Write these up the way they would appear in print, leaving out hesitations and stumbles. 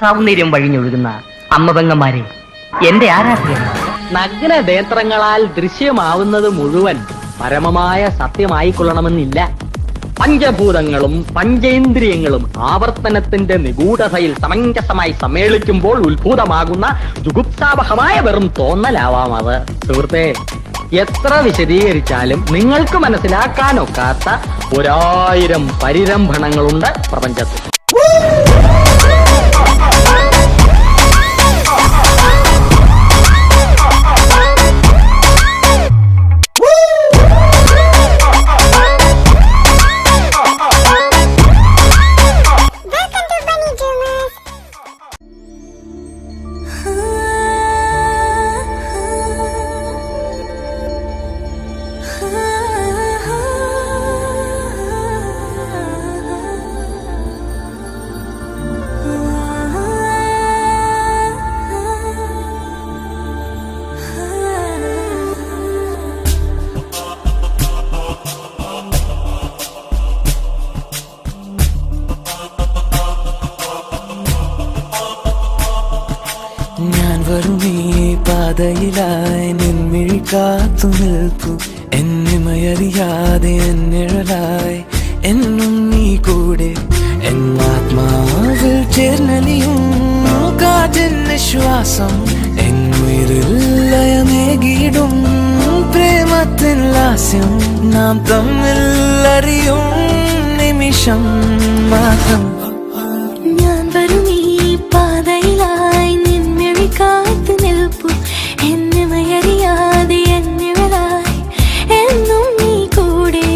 സൗന്ദര്യം വഴിഞ്ഞൊഴുകുന്ന അമ്മപെങ്ങന്മാരെ, എന്റെ ആരാധ്യൻ. നഗ്ന നേത്രങ്ങളാൽ ദൃശ്യമാവുന്നത് മുഴുവൻ പരമമായ സത്യമായിക്കൊള്ളണമെന്നില്ല. പഞ്ചഭൂതങ്ങളും പഞ്ചേന്ദ്രിയങ്ങളും ആവർത്തനത്തിന്റെ നിഗൂഢതയിൽ സമഞ്ജസമായി സമ്മേളിക്കുമ്പോൾ ഉത്ഭൂതമാകുന്ന ജുഗുപ്സാവഹമായ വെറും തോന്നലാവാം അത്. സുഹൃത്തെ, എത്ര വിശദീകരിച്ചാലും നിങ്ങൾക്ക് മനസ്സിലാക്കാനൊക്കാത്ത 1000 പരിരംഭണങ്ങളുണ്ട് പ്രപഞ്ചത്തിൽ. ഞാൻ വരുമീ പാതയിലായി നിൻമിഴി കാത്തു നിൽപ്പു. എന്നിമയറിയാതെ എന്നിഴലായി എന്നും നീ കൂടെ. എന്നാത്മാവിൽ ചേർന്നലിയും കാറ്റിൻ ശ്വാസം. എന്നുയിരിൽ ലയമേകിടും പ്രേമത്തിൻ ലാസ്യം. നാം തമ്മിൽ അറിയും നിമിഷം മാത്രം. ഞാൻ വരുമീ പാതയിലായി കാത്തു നിൽപ്പു. എന്നിമയറിയാതെ എന്നിവരായി എന്നും നീ കൂടെ.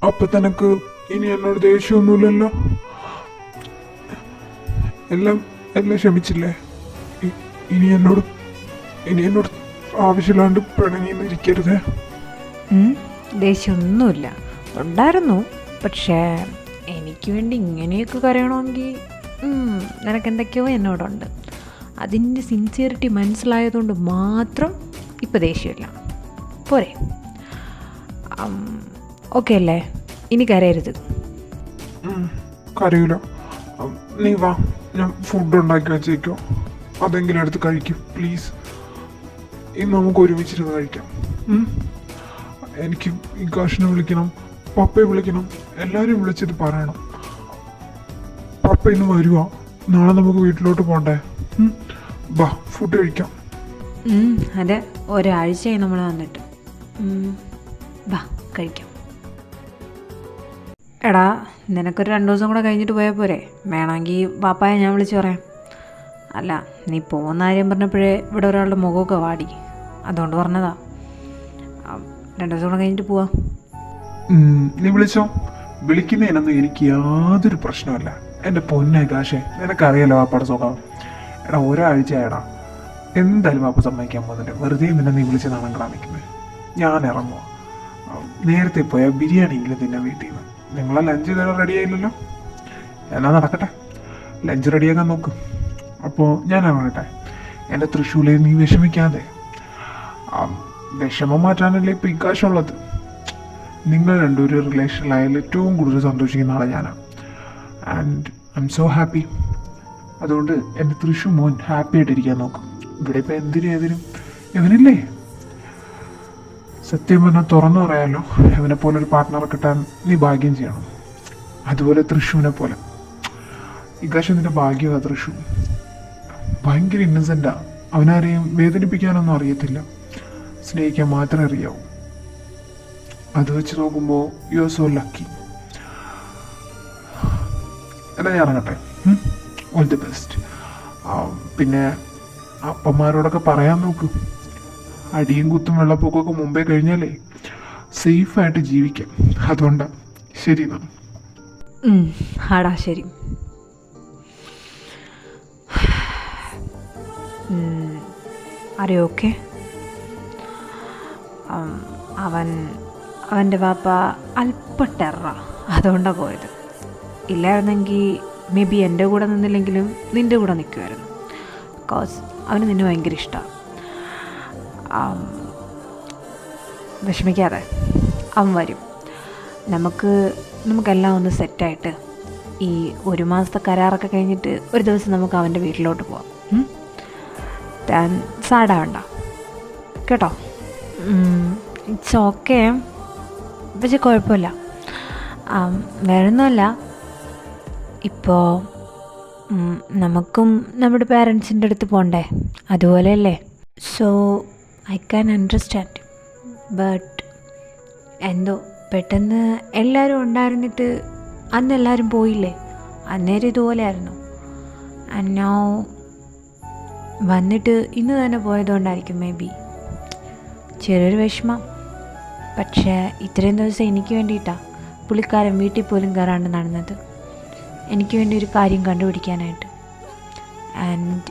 അപ്പൊ തനക്ക് ഇനി എന്നോട് ദേഷ്യമൊന്നുമില്ലല്ലോ? എല്ലാം ക്ഷമിച്ചില്ലേ? ഇനി എന്നോട് ആവശ്യമില്ലാണ്ട് പിണങ്ങിന്നിരിക്കരുതേ. ദേഷ്യമൊന്നുമില്ല, ഉണ്ടായിരുന്നു. പക്ഷേ എനിക്ക് വേണ്ടി ഇങ്ങനെയൊക്കെ കരയണമെങ്കിൽ നിനക്കെന്തൊക്കെയോ എന്നോടുണ്ട്. അതിൻ്റെ സിൻസിയറിറ്റി മനസ്സിലായതുകൊണ്ട് മാത്രം ഇപ്പം ദേഷ്യമില്ല. പോരെ? ഓക്കെ അല്ലേ? ഇനി കരയരുത്. കരയൂല. നീ വാ, ഞാൻ ഫുഡ് ഉണ്ടാക്കി വെച്ചേക്കോ. അതെങ്കിലും എടുത്ത് കഴിക്കും പ്ലീസ്. ഇന്ന് നമുക്ക് ഒരുമിച്ചിരുന്ന് കഴിക്കാം. എനിക്ക് ഈ കാശിനെ വിളിക്കണം, പപ്പയെ വിളിക്കണം, എല്ലാവരും വിളിച്ചിട്ട് പറയണം. പപ്പ ഇന്ന് വരുവാ. നാളെ നമുക്ക് വീട്ടിലോട്ട് പോണ്ടേ? വാ, ഫുഡ് കഴിക്കാം. അതെ, ഒരാഴ്ചയായി നമ്മൾ വന്നിട്ട്. വാ കഴിക്കാം. എടാ, നിനക്കൊരു 2 ദിവസം കൂടെ കഴിഞ്ഞിട്ട് പോയാൽ പോരെ? വേണമെങ്കിൽ പാപ്പായെ ഞാൻ വിളിച്ച് പറയാം. അല്ല, നീ പോകുന്ന കാര്യം പറഞ്ഞപ്പോഴേ ഇവിടെ ഒരാളുടെ മുഖമൊക്കെ വാടി, അതുകൊണ്ട് പറഞ്ഞതാ. 2 ദിവസം കൂടെ കഴിഞ്ഞിട്ട് പോവാം. നീ വിളിച്ചോ. വിളിക്കുന്നതിനൊന്നും എനിക്ക് യാതൊരു പ്രശ്നമല്ല. എൻ്റെ പൊന്നാകാശേ, നിനക്കറിയാലോ പാപ്പയുടെ സ്വഭാവം. എടാ, ഒരാഴ്ചയായടാ. എന്തായാലും പാപ്പ സമ്മതിക്കാൻ പോകുന്നില്ല. വെറുതെ നിന്നെ നീ വിളിച്ച് നാണം കാണിക്കുന്നത്. ഞാൻ ഇറങ്ങുക. നേരത്തെ പോയാൽ ബിരിയാണിയെങ്കിലും തിന്നെ വീട്ടിൽ നിന്ന്. നിങ്ങളെ ലഞ്ച് ഇതുവരെ റെഡി ആയില്ലല്ലോ. എന്നാ നടക്കട്ടെ, ലഞ്ച് റെഡിയാക്കാൻ നോക്ക്. അപ്പോൾ ഞാൻ ഇറങ്ങട്ടെ. എൻ്റെ തൃശ്ശൂരിൽ നീ വിഷമിക്കാതെ. വിഷമം മാറ്റാനല്ലേ ഇപ്പം ഈ കാശുള്ളത്. നിങ്ങൾ രണ്ടുപേരും റിലേഷനിലായാലും ഏറ്റവും കൂടുതൽ സന്തോഷിക്കുന്ന ആളെ ഞാനാണ്. And I am so happy. അതുകൊണ്ട് എൻ്റെ തൃശ്ശൂർ മോൻ ഹാപ്പി ആയിട്ടിരിക്കാൻ നോക്കും. ഇവിടെ ഇപ്പം എന്തിനും ഇവനില്ലേ? സത്യം പറഞ്ഞാൽ തുറന്നു പറയാമല്ലോ, ഇവനെ പോലെ ഒരു പാർട്ട്ണറെ കിട്ടാൻ നീ ഭാഗ്യം ചെയ്യണം. അതുപോലെ തൃശ്ശൂവിനെ പോലെ. ഇക്കാശം നിന്റെ ഭാഗ്യമാണ് തൃശ്ശൂ. ഭയങ്കര ഇന്നസെൻ്റാ. അവനാരെയും വേദനിപ്പിക്കാനൊന്നും അറിയത്തില്ല, സ്നേഹിക്കാൻ മാത്രമേ അറിയാവൂ. അത് വെച്ച് നോക്കുമ്പോൾ യു ആർ സോ ലക്കി. എന്നാ ഞാൻ ഇറങ്ങട്ടെ. All the best. പിന്നെ അപ്പന്മാരോടൊക്കെ പറയാൻ നോക്കൂ. അടിയും കുത്തും വെള്ളപ്പൊക്കമൊക്കെ മുമ്പേ കഴിഞ്ഞാലേ സേഫായിട്ട് ജീവിക്കാം. അതുകൊണ്ടാണ്. ശരി എന്നാ. ആടാ ശരി. Are you okay? അവൻ്റെ വാപ്പ അല്പം ടെറ, അതുകൊണ്ടാണ് പോയത്. ഇല്ലായിരുന്നെങ്കിൽ മേ ബി എൻ്റെ കൂടെ നിന്നില്ലെങ്കിലും നിൻ്റെ കൂടെ നിൽക്കുമായിരുന്നു. ബിക്കോസ് അവന് നിന്നെ ഭയങ്കര ഇഷ്ടമാണ്. വിഷമിക്കാതെ, അവൻ വരും. നമുക്കെല്ലാം ഒന്ന് സെറ്റായിട്ട് ഈ 1 മാസത്തെ കരാറൊക്കെ കഴിഞ്ഞിട്ട് ഒരു ദിവസം നമുക്ക് അവൻ്റെ വീട്ടിലോട്ട് പോവാം. താൻ സാഡാവണ്ട കേട്ടോ. ഇറ്റ്സ് ഓക്കെ, പക്ഷെ കുഴപ്പമില്ല. വേറൊന്നുമല്ല, ഇപ്പോൾ നമുക്കും നമ്മുടെ പാരൻസിൻ്റെ അടുത്ത് പോകണ്ടേ, അതുപോലെയല്ലേ. So I can understand. But എന്തോ പെട്ടെന്ന് എല്ലാവരും ഉണ്ടായിരുന്നിട്ട് അന്ന് എല്ലാവരും പോയില്ലേ, അന്നേരം ഇതുപോലെയായിരുന്നു. നൗ വന്നിട്ട് ഇന്ന് തന്നെ പോയതുകൊണ്ടായിരിക്കും മേ ബി ചെറിയൊരു വിഷമം. പക്ഷേ ഇത്രയും ദിവസം എനിക്ക് വേണ്ടിയിട്ടാണ് പുള്ളിക്കാരൻ വീട്ടിൽ പോലും കയറാണ്ട് നടന്നത്, എനിക്ക് വേണ്ടി ഒരു കാര്യം കണ്ടുപിടിക്കാനായിട്ട്. ആൻഡ്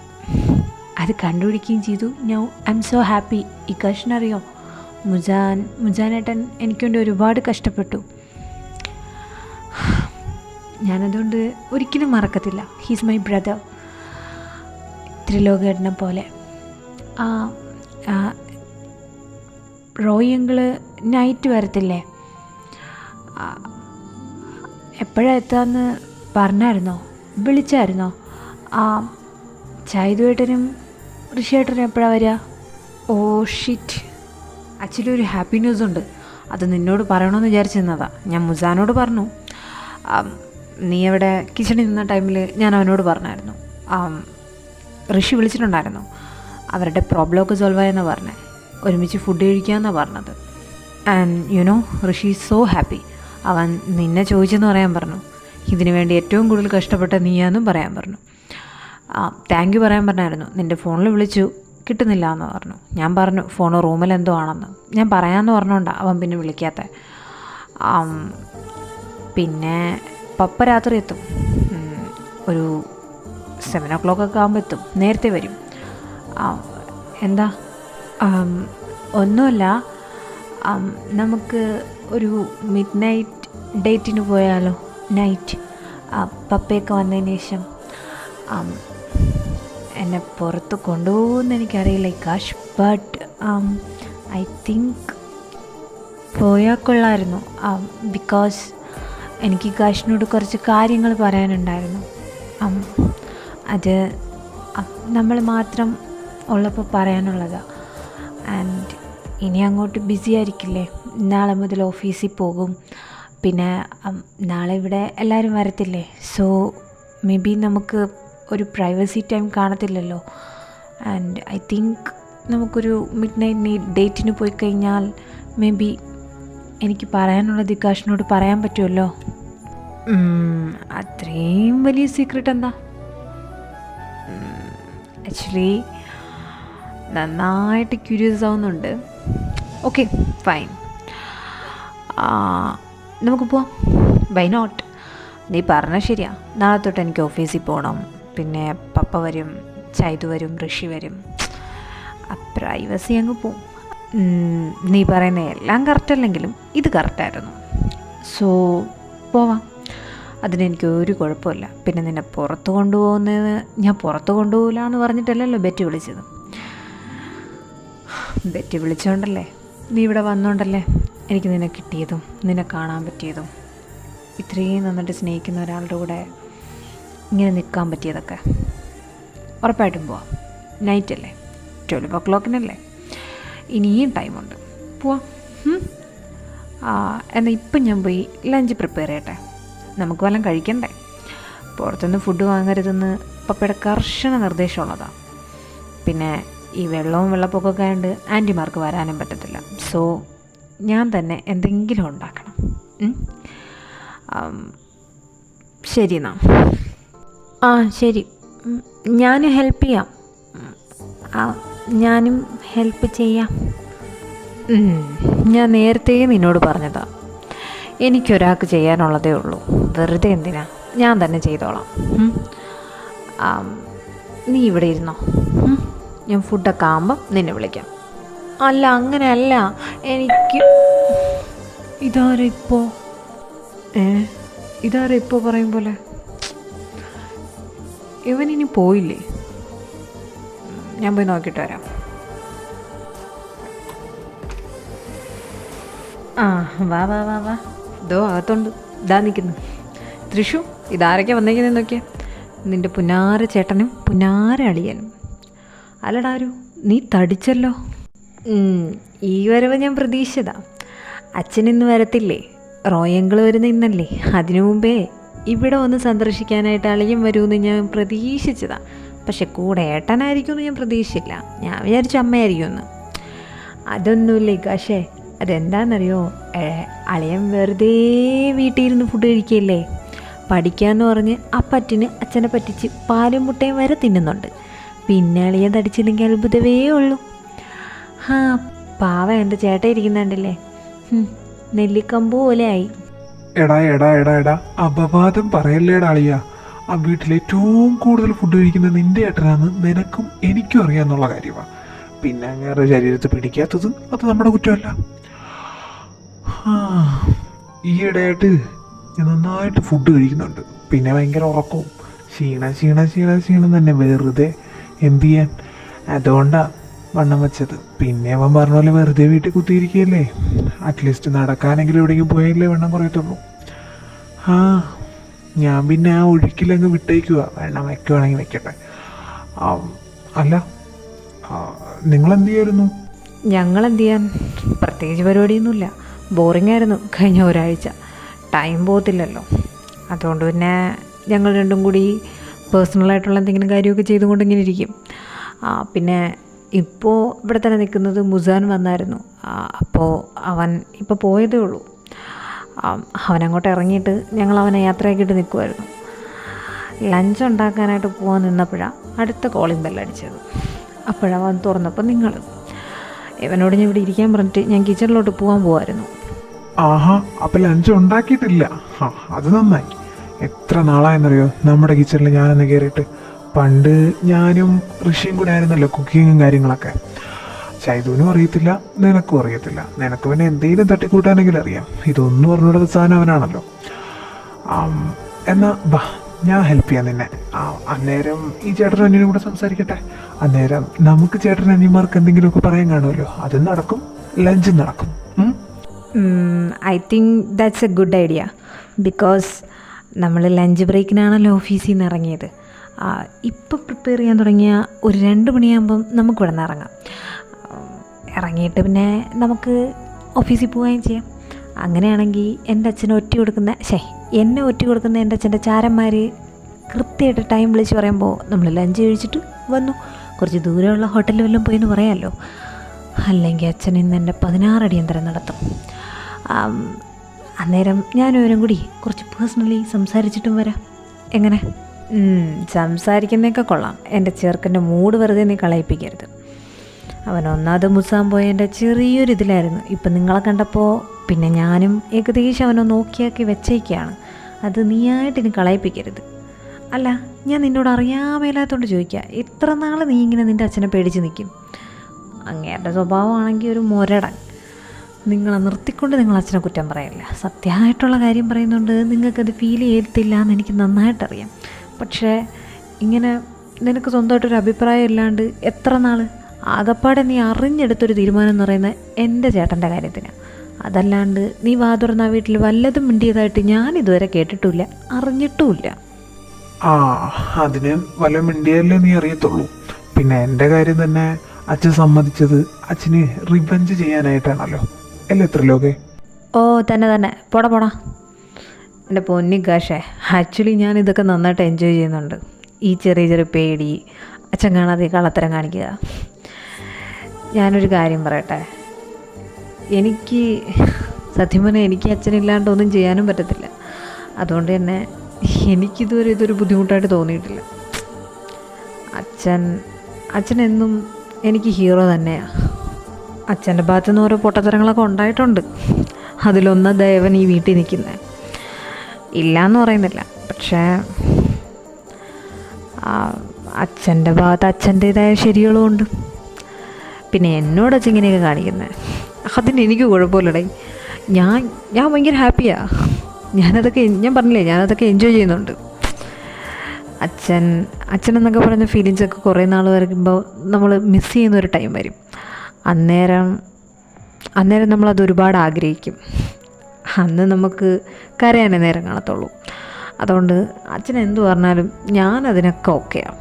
അത് കണ്ടുപിടിക്കുകയും ചെയ്തു. Now I am so happy. ഈ കഷ്ണറിയോ, മുജാനേട്ടൻ എനിക്ക് വേണ്ടി ഒരുപാട് കഷ്ടപ്പെട്ടു. ഞാനതുകൊണ്ട് ഒരിക്കലും മറക്കത്തില്ല. ഹീസ് മൈ ബ്രദർ, ത്രിലോകേട്ടനെ പോലെ. റോയി അങ്കിള് നൈറ്റ് വരത്തില്ലേ, എപ്പോഴാണ് എത്താമെന്ന് പറഞ്ഞായിരുന്നോ, വിളിച്ചായിരുന്നോ? ചൈതുവേട്ടനും ഋഷിയേട്ടനും എപ്പോഴാണ് വരിക? ഓ ഷിറ്റ്, ആക്ച്വലി ഒരു ഹാപ്പി ന്യൂസ് ഉണ്ട്, അത് നിന്നോട് പറയണമെന്ന് വിചാരിച്ചിരുന്നതാണ്. ഞാൻ മുസാനോട് പറഞ്ഞു. നീ അവിടെ കിച്ചണിൽ നിന്ന ടൈമിൽ ഞാൻ അവനോട് പറഞ്ഞായിരുന്നു. ഋഷി വിളിച്ചിട്ടുണ്ടായിരുന്നു, അവരുടെ പ്രോബ്ലമൊക്കെ സോൾവ് ആയെന്നാണ് പറഞ്ഞത്. ഒരുമിച്ച് ഫുഡ് കഴിക്കാമെന്നാണ് പറഞ്ഞത്. And you know Rishi is so happy. അവൻ നിന്നെ ചോദിച്ചെന്ന് പറയാൻ പറഞ്ഞു. ഇതിനു വേണ്ടി ഏറ്റവും കൂടുതൽ കഷ്ടപ്പെട്ട നീയാന്നും പറയാൻ പറഞ്ഞു. താങ്ക് യു പറയാൻ പറഞ്ഞായിരുന്നു. നിൻ്റെ ഫോണിൽ വിളിച്ചു, കിട്ടുന്നില്ല എന്ന് പറഞ്ഞു. ഞാൻ പറഞ്ഞു ഫോൺ റൂമിൽ എന്തോ ആണെന്ന്. ഞാൻ പറയാമെന്ന് പറഞ്ഞുകൊണ്ടാണ് അവൻ പിന്നെ വിളിക്കാത്ത. പിന്നെ പപ്പ രാത്രി എത്തും, ഒരു 7 o'clock ആകുമ്പോൾ എത്തും. നേരത്തെ വരും. എന്താ? ഒന്നുമില്ല, നമുക്ക് ഒരു മിഡ് നൈറ്റ് ഡേറ്റിന് പോയാലോ? നൈറ്റ് പപ്പയൊക്കെ വന്നതിന് ശേഷം. എന്നെ പുറത്ത് കൊണ്ടുപോകുമെന്ന് എനിക്കറിയില്ല ഇക്കാഷ്, ബട്ട് ഐ തിങ്ക് പോയാൽ കൊള്ളായിരുന്നു. ബിക്കോസ് എനിക്ക് കാഷിനോട് കുറച്ച് കാര്യങ്ങൾ പറയാനുണ്ടായിരുന്നു. അത് നമ്മൾ മാത്രം ഉള്ളപ്പോൾ പറയാനുള്ളതാണ്. ആൻഡ് ഇനി അങ്ങോട്ട് ബിസി ആയിരിക്കില്ലേ, നാളെ മുതൽ ഓഫീസിൽ പോകും. പിന്നെ നാളെ ഇവിടെ എല്ലാവരും വരത്തില്ലേ. സോ മേ ബി നമുക്ക് ഒരു പ്രൈവസി ടൈം കാണത്തില്ലല്ലോ. ആൻഡ് ഐ തിങ്ക് നമുക്കൊരു മിഡ് നൈറ്റ് ഡേറ്റിന് പോയി കഴിഞ്ഞാൽ മേ ബി എനിക്ക് പറയാനുള്ളത് ദികാഷിനോട് പറയാൻ പറ്റുമല്ലോ. അത്രയും വലിയ സീക്രട്ട് എന്താ? ആക്ച്വലി നന്നായിട്ട് ക്യൂരിയസ് ആവുന്നുണ്ട്. ഓക്കെ ഫൈൻ, നമുക്ക് പോവാം. Why not? നീ പറഞ്ഞാൽ ശരിയാ. നാളെ തൊട്ട് എനിക്ക് ഓഫീസിൽ പോകണം. പിന്നെ പപ്പ വരും, ചൈതു വരും, ഋഷി വരും. പ്രൈവസി അങ്ങ് പോവും. നീ പറയുന്ന എല്ലാം കറക്റ്റല്ലെങ്കിലും ഇത് കറക്റ്റായിരുന്നു. സോ പോവാം, അതിനെനിക്ക് ഒരു കുഴപ്പമില്ല. പിന്നെ നിന്നെ പുറത്ത് കൊണ്ടുപോകുന്നത് ഞാൻ പുറത്ത് കൊണ്ടുപോകില്ല എന്ന് പറഞ്ഞിട്ടല്ലല്ലോ ബെറ്റ് വിളിച്ചത്. ബെറ്റ് വിളിച്ചോണ്ടല്ലേ, നീ ഇവിടെ വന്നോണ്ടല്ലേ എനിക്ക് നിന്നെ കിട്ടിയതും നിന്നെ കാണാൻ പറ്റിയതും ഇത്രയും നന്നായിട്ട് സ്നേഹിക്കുന്ന ഒരാളുടെ കൂടെ ഇങ്ങനെ നിൽക്കാൻ പറ്റിയതൊക്കെ. ഉറപ്പായിട്ടും പോവാം. നൈറ്റല്ലേ, 12 o'clock ഇനിയും ടൈമുണ്ട്, പോവാം. എന്നാൽ ഇപ്പം ഞാൻ പോയി ലഞ്ച് പ്രിപ്പയർ ചെയ്യട്ടെ. നമുക്ക് വല്ലതും കഴിക്കണ്ടേ? പുറത്തുനിന്ന് ഫുഡ് വാങ്ങരുതെന്ന് പപ്പയുടെ കർശന നിർദ്ദേശമുള്ളതാണ്. പിന്നെ ഈ വെള്ളവും വെള്ളപ്പൊക്കമൊക്കെ ആയതുകൊണ്ട് ആൻറ്റിമാർക്ക് വരാനും പറ്റത്തില്ല. സോ ഞാൻ തന്നെ എന്തെങ്കിലും ഉണ്ടാക്കണം. ശരി എന്നാ. ശരി, ഞാൻ ഹെൽപ്പ് ചെയ്യാം. ഞാനും ഹെൽപ്പ് ചെയ്യാം. ഞാൻ നേരത്തെ നിന്നോട് പറഞ്ഞതാ, എനിക്കൊരാൾക്ക് ചെയ്യാനുള്ളതേ ഉള്ളൂ. വെറുതെ എന്തിനാ, ഞാൻ തന്നെ ചെയ്തോളാം. നീ ഇവിടെ ഇരുന്നോ, ഞാൻ ഫുഡൊക്കെ ആകുമ്പം നിന്നെ വിളിക്കാം. അല്ല അങ്ങനെയല്ല, എനിക്ക് ഇതാരാ ഇപ്പോൾ ഇതാരാ ഇപ്പോൾ പറയും പോലെ? ഇവനിനി പോയില്ലേ? ഞാൻ പോയി നോക്കിയിട്ട് വരാം. ആ വാ വാ വാ വാ, ഇതോ അകത്തുണ്ട്, ഇതാ നിൽക്കുന്നു. തൃശു, ഇതാരൊക്കെ വന്നേക്കുന്നത് നോക്കിയാ? നിൻ്റെ പുന്നാര ചേട്ടനും പുന്നാര അളിയനും. അല്ലടാരു, നീ തടിച്ചല്ലോ. ഈ വരവ് ഞാൻ പ്രതീക്ഷിച്ചതാ. അച്ഛൻ ഇന്ന് വരത്തില്ലേ? റോയങ്കൾ വരുന്ന ഇന്നല്ലേ? അതിനു മുമ്പേ ഇവിടെ ഒന്ന് സന്ദർശിക്കാനായിട്ട് അളിയൻ വരുമെന്ന് ഞാൻ പ്രതീക്ഷിച്ചതാ. പക്ഷെ കൂടെ ഏട്ടനായിരിക്കുമെന്ന് ഞാൻ പ്രതീക്ഷിച്ചില്ല. ഞാൻ വിചാരിച്ചു അമ്മയായിരിക്കുമെന്ന്. അതൊന്നുമില്ല പക്ഷേ അതെന്താണെന്നറിയോ, അളിയൻ വെറുതെ വീട്ടിലിരുന്ന് ഫുഡ് കഴിക്കുകയല്ലേ. പഠിക്കാമെന്ന് പറഞ്ഞ് അപ്പറ്റിന് അച്ഛനെ പറ്റിച്ച് പാലും മുട്ടയും വരെ തിന്നുന്നുണ്ട്. പിന്നെ അളിയൻ തടിച്ചില്ലെങ്കിൽ അത്ഭുതമേ ഉള്ളൂ. പാവ എൻ്റെ ചേട്ടൻ ഇരിക്കുന്നുണ്ടല്ലേ, നെല്ലിക്കമ്പ് പോലെ ആയി. എടാ എടാ എടാ എടാ അപവാദം പറയല്ലേടാ അളിയ. ആ വീട്ടിൽ ഏറ്റവും കൂടുതൽ ഫുഡ് കഴിക്കുന്നത് നിന്റെ ഏട്ടനാന്ന് നിനക്കും എനിക്കും അറിയാന്നുള്ള കാര്യമാണ്. പിന്നെ അങ്ങേറെ ശരീരത്തിൽ പിടിക്കാത്തത് അത് നമ്മുടെ കുറ്റമല്ല. ഈയിടെയായിട്ട് ഞാൻ നന്നായിട്ട് ഫുഡ് കഴിക്കുന്നുണ്ട്. പിന്നെ ഭയങ്കര ഉറക്കവും, ക്ഷീണം തന്നെ. വെറുതെ എന്ത് ചെയ്യാൻ, അതുകൊണ്ടാ വണ്ണം വെച്ചത്. പിന്നെ അവൻ പറഞ്ഞ പോലെ വെറുതെ വീട്ടിൽ കുത്തിയിരിക്കുകയല്ലേ, അറ്റ്ലീസ്റ്റ് നടക്കാനെങ്കിലും എവിടേക്കും പോയാലേ വണ്ണം കുറയത്തുള്ളൂ. ഞാൻ പിന്നെ ആ ഒഴുക്കിലങ്ങ് വിട്ടേക്കുക. വെണ്ണം വയ്ക്കുവാണെങ്കിൽ വെക്കട്ടെ. അല്ല, നിങ്ങളെന്ത് ചെയ്യായിരുന്നു? ഞങ്ങളെന്ത് ചെയ്യാൻ, പ്രത്യേകിച്ച് പരിപാടിയൊന്നുമില്ല. ബോറിംഗ് ആയിരുന്നു കഴിഞ്ഞ ഒരാഴ്ച. ടൈം പോകത്തില്ലല്ലോ. അതുകൊണ്ട് പിന്നെ ഞങ്ങൾ രണ്ടും കൂടി പേഴ്സണലായിട്ടുള്ള എന്തെങ്കിലും കാര്യമൊക്കെ ചെയ്തുകൊണ്ട് ഇങ്ങനെ ഇരിക്കും. പിന്നെ ഇപ്പോൾ ഇവിടെ തന്നെ നിൽക്കുന്നത് മുസാൻ വന്നായിരുന്നു. അപ്പോൾ അവൻ ഇപ്പോൾ പോയതേ ഉള്ളൂ. അവനങ്ങോട്ട് ഇറങ്ങിയിട്ട് ഞങ്ങൾ അവനെ യാത്രയാക്കിയിട്ട് നിൽക്കുമായിരുന്നു. ലഞ്ച് ഉണ്ടാക്കാനായിട്ട് പോകാൻ നിന്നപ്പോഴാണ് അടുത്ത കോളിംഗ് ബെല്ലടിച്ചത്. അപ്പോഴവൻ തുറന്നപ്പോൾ നിങ്ങൾ. ഇവനോട് ഞാൻ ഇവിടെ ഇരിക്കാൻ പറഞ്ഞിട്ട് ഞാൻ കിച്ചണിലോട്ട് പോകാൻ പോകാമായിരുന്നു. ആഹാ, അപ്പം ലഞ്ച് ഉണ്ടാക്കിയിട്ടില്ല. അത് നന്നായി. എത്ര നാളായെന്നറിയോ നമ്മുടെ കിച്ചണിൽ ഞാനൊന്ന് കയറിയിട്ട്. പണ്ട് ഞാനും ഋഷിയും കൂടെ ആയിരുന്നല്ലോ കുക്കിങ്ങും കാര്യങ്ങളൊക്കെ. ചൈതുവിനും അറിയത്തില്ല, നിനക്കും അറിയത്തില്ല. നിനക്ക് പിന്നെ എന്തെങ്കിലും തട്ടിക്കൂട്ടാനെങ്കിലും അറിയാം. ഇതൊന്നും പറഞ്ഞുകൊടുത്ത സാധനം അവനാണല്ലോ. എന്നാ ബാ, ഞാൻ ഹെൽപ്പ് ചെയ്യാം നിന്നെ. അന്നേരം ഈ ചേട്ടനും അനിയനും കൂടെ സംസാരിക്കട്ടെ. അന്നേരം നമുക്ക് ചേട്ടൻ അനിയന്മാർക്ക് എന്തെങ്കിലുമൊക്കെ പറയാൻ കാണുമല്ലോ. അതും നടക്കും, ലഞ്ചും നടക്കും. I think that's A good idea. Because നമ്മൾ ലഞ്ച് ബ്രേക്കിനാണല്ലോ ഓഫീസിൽ നിന്ന് ഇറങ്ങിയത്. ഇപ്പോൾ പ്രിപ്പയർ ചെയ്യാൻ തുടങ്ങിയ ഒരു 2 മണിയാകുമ്പം നമുക്ക് ഇവിടെ നിന്ന് ഇറങ്ങാം. ഇറങ്ങിയിട്ട് പിന്നെ നമുക്ക് ഓഫീസിൽ പോവുകയും ചെയ്യാം. അങ്ങനെയാണെങ്കിൽ എൻ്റെ അച്ഛനെ എന്നെ ഒറ്റ കൊടുക്കുന്ന എൻ്റെ അച്ഛൻ്റെ ചാരന്മാർ കൃത്യമായിട്ട് ടൈം വിളിച്ച് പറയുമ്പോൾ നമ്മൾ ലഞ്ച് കഴിച്ചിട്ട് വന്നു. കുറച്ച് ദൂരമുള്ള ഹോട്ടലിൽ വല്ലതും പോയെന്ന് പറയാമല്ലോ. അല്ലെങ്കിൽ അച്ഛൻ ഇന്ന് എൻ്റെ 16 അടിയന്തരം നടത്തും. അന്നേരം ഞാനവരും കൂടി കുറച്ച് പേഴ്സണലി സംസാരിച്ചിട്ടും വരാം. എങ്ങനെ? സംസാരിക്കുന്നതൊക്കെ കൊള്ളാം. എൻ്റെ ചെറുക്കൻ്റെ മൂഡ് വെറുതെ നീ കളയിപ്പിക്കരുത്. അവൻ ഒന്നാമത് മുസാൻ പോയ എൻ്റെ ചെറിയൊരു ഇതിലായിരുന്നു. ഇപ്പം നിങ്ങളെ കണ്ടപ്പോൾ പിന്നെ ഞാനും ഏകദേശം അവനെ നോക്കിയാക്കി വെച്ചേക്കാണ്. അത് നീയായിട്ട് ഇനി കളയിപ്പിക്കരുത്. അല്ല, ഞാൻ നിന്നോട് അറിയാമേലാത്തോണ്ട് ചോദിക്കുക, എത്ര നാൾ നീ ഇങ്ങനെ നിൻ്റെ അച്ഛനെ പേടിച്ച് നിൽക്കും? അങ്ങേരുടെ സ്വഭാവമാണെങ്കിൽ ഒരു മുരടൻ. നിങ്ങളെ നിർത്തിക്കൊണ്ട് നിങ്ങൾ അച്ഛനെ കുറ്റം പറയില്ല. സത്യമായിട്ടുള്ള കാര്യം പറയുന്നുണ്ട് നിങ്ങൾക്കത് ഫീൽ ചെയ്യത്തില്ല എന്ന് എനിക്ക് നന്നായിട്ടറിയാം. പക്ഷേ ഇങ്ങനെ നിനക്ക് സ്വന്തമായിട്ടൊരു അഭിപ്രായം ഇല്ലാണ്ട് എത്ര നാൾ? ആകപ്പാടെ നീ അറിഞ്ഞെടുത്തൊരു തീരുമാനം എന്ന് പറയുന്നത് എൻ്റെ ചേട്ടൻ്റെ കാര്യത്തിനാണ്. അതല്ലാണ്ട് നീ വാ തുറന്ന വീട്ടിൽ വല്ലതും മിണ്ടിയതായിട്ട് ഞാൻ ഇതുവരെ കേട്ടിട്ടുമില്ല, അറിഞ്ഞിട്ടുമില്ല. അതിന് വല്ല മിണ്ടിയല്ലേ നീ അറിയത്തുള്ളൂ. പിന്നെ എൻ്റെ കാര്യം തന്നെ അച്ഛൻ സമ്മതിച്ചത് അച്ഛന് റിവെഞ്ച് ചെയ്യാനായിട്ടാണല്ലോ. അല്ലേ ത്രിലോകേ? തന്നെ പോടാ. എൻ്റെ പൊന്നിക്കാശേ, ആക്ച്വലി ഞാൻ ഇതൊക്കെ നന്നായിട്ട് എൻജോയ് ചെയ്യുന്നുണ്ട്. ഈ ചെറിയ പേടി, അച്ഛൻ കാണാതെ കള്ളത്തരം കാണിക്കുക. ഞാനൊരു കാര്യം പറയട്ടെ, എനിക്ക് സത്യം പറഞ്ഞാൽ എനിക്ക് അച്ഛനില്ലാണ്ട് ഒന്നും ചെയ്യാനും പറ്റത്തില്ല. അതുകൊണ്ട് തന്നെ എനിക്കിതുവരെ ഇതൊരു ബുദ്ധിമുട്ടായിട്ട് തോന്നിയിട്ടില്ല. അച്ഛനെന്നും എനിക്ക് ഹീറോ തന്നെയാണ്. അച്ഛൻ്റെ ഭാഗത്തു നിന്ന് ഓരോ പൊട്ടത്തരങ്ങളൊക്കെ ഉണ്ടായിട്ടുണ്ട്. അതിലൊന്ന് ദേവൻ ഈ വീട്ടിൽ നിൽക്കുന്നത് ഇല്ലയെന്ന് പറയുന്നില്ല. പക്ഷേ അച്ഛൻ്റെ ഭാഗത്ത് അച്ഛൻ്റേതായ ശരികളുമുണ്ട്. പിന്നെ എന്നോട് അച്ഛൻ ഇങ്ങനെയൊക്കെ കാണിക്കുന്നത് അതിന് എനിക്ക് കുഴപ്പമില്ലടേ. ഞാൻ ഭയങ്കര ഹാപ്പിയാണ്. ഞാൻ പറഞ്ഞില്ലേ ഞാനതൊക്കെ എൻജോയ് ചെയ്യുന്നുണ്ട്. അച്ഛനെന്നൊക്കെ പറയുന്ന ഫീലിങ്സൊക്കെ കുറേ നാൾ വരുമ്പോൾ നമ്മൾ മിസ് ചെയ്യുന്നൊരു ടൈം വരും. അന്നേരം നമ്മളത് ഒരുപാട് ആഗ്രഹിക്കും. അന്ന് നമുക്ക് കരയാനേ നേരം കാണത്തുള്ളൂ. അതുകൊണ്ട് അച്ഛൻ എന്തു പറഞ്ഞാലും ഞാനതിനൊക്കെ ഓക്കെയാണ്.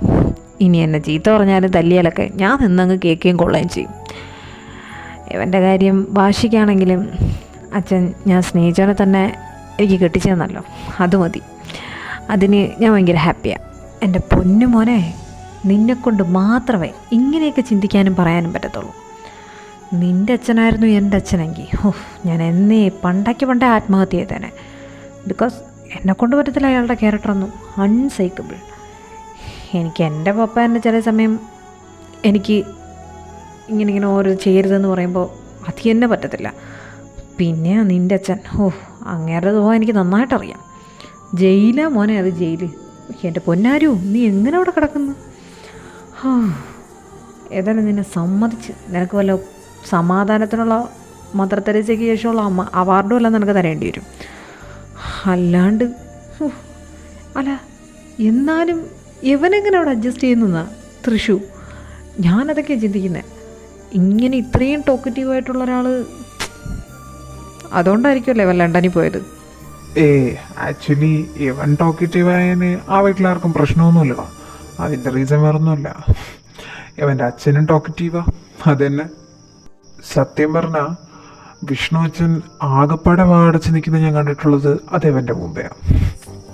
ഇനി എന്നെ ചീത്ത പറഞ്ഞാലും തല്ലിയാലൊക്കെ ഞാൻ നിന്നങ്ങ് കേൾക്കുകയും കൊള്ളുകയും ചെയ്യും. ഇവൻ്റെ കാര്യം വാശിക്കാണെങ്കിലും അച്ഛൻ ഞാൻ സ്നേഹിച്ചവനെ തന്നെ എനിക്ക് കെട്ടിച്ചെന്നല്ലോ, അത് മതി. അതിന് ഞാൻ ഭയങ്കര ഹാപ്പിയാണ്. എൻ്റെ പൊന്നു മോനെ, നിന്നെക്കൊണ്ട് മാത്രമേ ഇങ്ങനെയൊക്കെ ചിന്തിക്കാനും പറയാനും പറ്റത്തുള്ളൂ. നിൻ്റെ അച്ഛനായിരുന്നു എൻ്റെ അച്ഛനെങ്കിൽ ഞാൻ പണ്ടേ ആത്മഹത്യ ചെയ്തേനെ. ബിക്കോസ് എന്നെക്കൊണ്ട് പറ്റത്തില്ല അയാളുടെ ക്യാരക്ടറൊന്നും. അൺസൈക്കബിൾ. എനിക്ക് എൻ്റെ പപ്പ തന്നെ ചില സമയം എനിക്ക് ഇങ്ങനെ ഓരോ ചെയ്യരുതെന്ന് പറയുമ്പോൾ അത് തന്നെ പറ്റത്തില്ല. പിന്നെ നിൻ്റെ അച്ഛൻ അങ്ങേരുടെ ദോഹം എനിക്ക് നന്നായിട്ടറിയാം. ജയിലാ മോനെ, അത് ജയില്. എൻ്റെ പൊന്നാരു, നീ എങ്ങനെ അവിടെ കിടക്കുന്നു? ഏതായാലും നിന്നെ സമ്മതിച്ച് നിനക്ക് വല്ല സമാധാനത്തിനുള്ള മദർ തെരേസയ്ക്ക് ശേഷമുള്ള അവാർഡും എല്ലാം നിനക്ക് തരേണ്ടി വരും. അല്ലാണ്ട് അല്ല, എന്നാലും ഇവനെങ്ങനെ അവിടെ അഡ്ജസ്റ്റ് ചെയ്യുന്നതാ തൃശു? ഞാനതൊക്കെ ചിന്തിക്കുന്നത്. ഇങ്ങനെ ഇത്രയും ടോക്കറ്റീവായിട്ടുള്ള ഒരാൾ അതുകൊണ്ടായിരിക്കുമല്ലേ ഇവൻ ലണ്ടനിൽ പോയത്. ആക്ച്വലി ഇവൻ ടോക്കറ്റീവായതിന് ആ വീട്ടിലാർക്കും പ്രശ്നമൊന്നുമില്ലടാ. അതിൻ്റെ റീസൺ വേറൊന്നുമില്ല. ഇവൻ്റെ അച്ഛനും ടോക്കറ്റീവാ, അതന്നെ. സത്യം പറഞ്ഞാൽ വിഷ്ണു അച്ഛൻ ആകപ്പാടെ വാടച്ച് നിൽക്കുന്നത് ഞാൻ കണ്ടിട്ടുള്ളത് അത് ഇവൻ്റെ മുമ്പെയാണ്.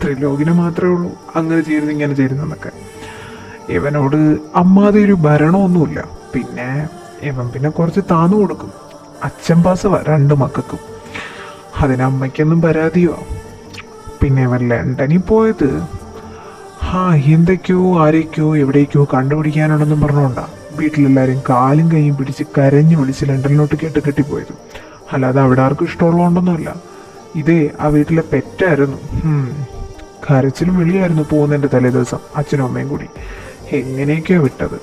ത്രിലോകിനെ മാത്രമേ ഉള്ളൂ അങ്ങനെ ചെയ്യരുത് ഇങ്ങനെ ചെയ്യരുതെന്നൊക്കെ. ഇവനോട് അമ്മാതെ ഒരു ഭരണമൊന്നുമില്ല. പിന്നെ കുറച്ച് താന്നു കൊടുക്കും. അച്ഛൻ പാസവാ 2 മക്കൾക്കും. അതിനമ്മയ്ക്കൊന്നും പരാതിയോ. പിന്നെ ഇവൻ ലണ്ടനിൽ പോയത് എന്തൊക്കെയോ ആരൊക്കെയോ എവിടേക്കോ കണ്ടുപിടിക്കാനുണ്ടെന്നും പറഞ്ഞുകൊണ്ടാ വീട്ടിലെല്ലാവരും കാലും കൈയും പിടിച്ച് കരഞ്ഞു വിളിച്ച് ലണ്ടനിലോട്ട് കെട്ടിപ്പോയത്. അല്ലാതെ അവിടെ ആർക്കും ഇഷ്ടമുള്ളതുകൊണ്ടൊന്നുമല്ല. ഇതേ ആ വീട്ടിലെ പെറ്റായിരുന്നു. കരച്ചിലും വിളിയായിരുന്നു പോകുന്നതിൻ്റെ തലേ ദിവസം അച്ഛനും അമ്മയും കൂടി. എങ്ങനെയൊക്കെയാ വിട്ടത്.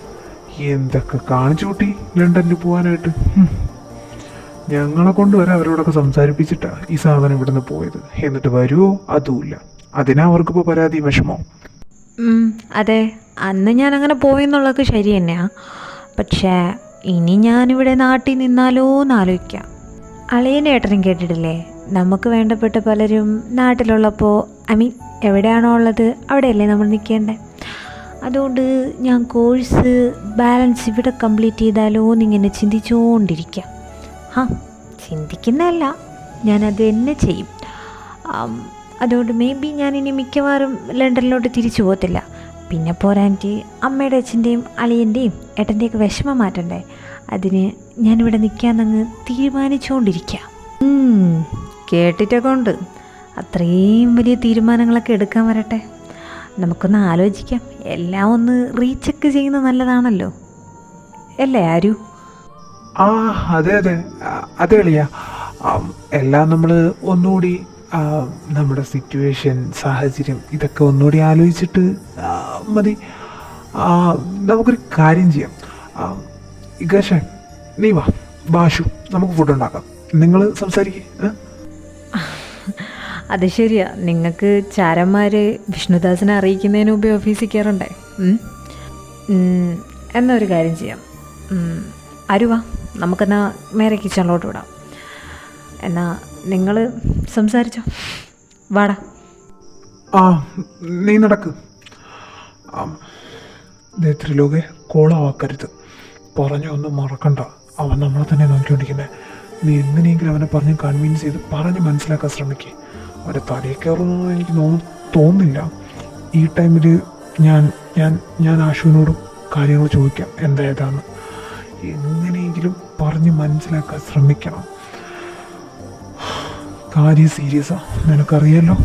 എന്തൊക്കെ കാണിച്ചു കൂട്ടി ലണ്ടനിൽ പോകാനായിട്ട്. ഞങ്ങളെ കൊണ്ടുവരെ അവരോടൊക്കെ സംസാരിപ്പിച്ചിട്ടാ ഈ സാധനം ഇവിടുന്ന് പോയത്. എന്നിട്ട് വരുമോ അതുമില്ല. അതിനാ അവർക്കിപ്പോൾ പരാതി വിഷമോ. അതെ, അന്ന് ഞാനങ്ങനെ പോയെന്നുള്ളത് ശരി തന്നെയാണ്. പക്ഷേ ഇനി ഞാനിവിടെ നാട്ടിൽ നിന്നാലോ എന്നാലോചിക്കാം. അളിയൻ്റെ ഏട്ടനും കേട്ടിട്ടില്ലേ, നമുക്ക് വേണ്ടപ്പെട്ട പലരും നാട്ടിലുള്ളപ്പോൾ എവിടെയാണോ ഉള്ളത് അവിടെയല്ലേ നമ്മൾ നിൽക്കേണ്ടത്. അതുകൊണ്ട് ഞാൻ കോഴ്സ് ബാലൻസ് ഇവിടെ കംപ്ലീറ്റ് ചെയ്താലോ എന്നിങ്ങനെ ചിന്തിച്ചുകൊണ്ടിരിക്കാം. ചിന്തിക്കുന്നതല്ല, ഞാനത് തന്നെ ചെയ്യും. അതുകൊണ്ട് ഞാനിനി മിക്കവാറും ലണ്ടനിലോട്ട് തിരിച്ചു പോകത്തില്ല. പിന്നെ പോരാൻറ്റ് അമ്മയുടെ അച്ഛൻ്റെയും അളിയൻ്റെയും ഏട്ടൻ്റെയൊക്കെ വിഷമം മാറ്റണ്ടേ. അതിന് ഞാനിവിടെ നിൽക്കാമെന്നങ്ങ് തീരുമാനിച്ചുകൊണ്ടിരിക്കുക. കേട്ടിട്ടൊക്കെ ഉണ്ട്. അത്രയും വലിയ തീരുമാനങ്ങളൊക്കെ എടുക്കാൻ വരട്ടെ. നമുക്കൊന്ന് ആലോചിക്കാം. എല്ലാം ഒന്ന് റീചെക്ക് ചെയ്യുന്നത് നല്ലതാണല്ലോ, അല്ലേ ആരു? അതെ എളിയ. എല്ലാം നമ്മൾ ഒന്നുകൂടി നമ്മുടെ സിറ്റുവേഷൻ, സാഹചര്യം ഇതൊക്കെ ഒന്നുകൂടി ആലോചിച്ചിട്ട് മതി. നമുക്കൊരു കാര്യം ചെയ്യാം. ഇഗാഷൻ, നീ വാ. ബാഷു, നമുക്ക് ഫുഡ് ഉണ്ടാക്കാം. നിങ്ങൾ സംസാരിക്കുക. അത് ശരിയാ. നിങ്ങൾക്ക് ചാരന്മാർ വിഷ്ണുദാസിനെ അറിയിക്കുന്നതിന് മുമ്പേ ഓഫീസിൽ കയറണ്ടേ? എന്നാ ഒരു കാര്യം ചെയ്യാം. അരുവാ, നമുക്കെന്നാ നേരെ കിച്ചണിലോട്ട് വിടാം. എന്നാ നിങ്ങൾ സംസാരിച്ചോ. വാടാ. നീ നടക്ക്. ത്രിലോകെ കോളാവാക്കരുത്. പറഞ്ഞൊന്നും മറക്കണ്ട. അവൻ നമ്മളെ തന്നെ നോക്കിക്കൊണ്ടിരിക്കുന്നത്. നീ എങ്ങനെയെങ്കിലും അവനെ പറഞ്ഞ് കൺവിൻസ് ചെയ്ത് പറഞ്ഞ് മനസ്സിലാക്കാൻ ശ്രമിക്കുക. അവരെ തലയിൽ കയറുന്നൊന്നും എനിക്ക് തോന്നുന്നില്ല. ഈ ടൈമിൽ ഞാൻ ആശുവിനോട് കാര്യങ്ങൾ ചോദിക്കാം ഏതാന്ന്. എങ്ങനെയെങ്കിലും പറഞ്ഞ് മനസ്സിലാക്കാൻ ശ്രമിക്കണം. കാര്യം സീരിയസാണ്, നിനക്കറിയാലോ.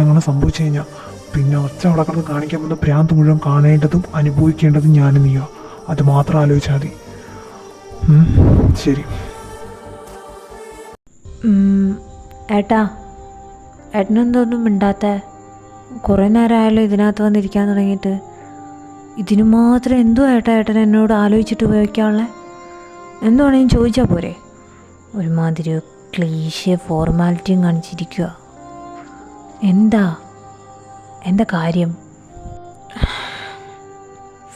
അങ്ങനെ സംഭവിച്ചു കഴിഞ്ഞാൽ പിന്നെ ഒച്ച അടക്കത്ത് കാണിക്കാൻ വന്ന പ്രാന്ത് മുഴുവൻ കാണേണ്ടതും അനുഭവിക്കേണ്ടതും ഞാനും നീയോ. അത് മാത്രം ആലോചിച്ചാൽ മതി. ശരി. ഏട്ടനെന്തോന്നും മിണ്ടാത്ത? കുറേ നേരമായാലും ഇതിനകത്ത് വന്നിരിക്കാൻ തുടങ്ങിയിട്ട്. ഇതിന് മാത്രം എന്തോ ഏട്ടൻ എന്നോട് ആലോചിച്ചിട്ട് ഉപയോഗിക്കാനുള്ളത്? എന്തുവാണെങ്കിലും ചോദിച്ചാൽ പോരെ? ഒരുമാതിരി ക്ലീശ ഫോർമാലിറ്റിയും കാണിച്ചിരിക്കുക. എന്താ കാര്യം?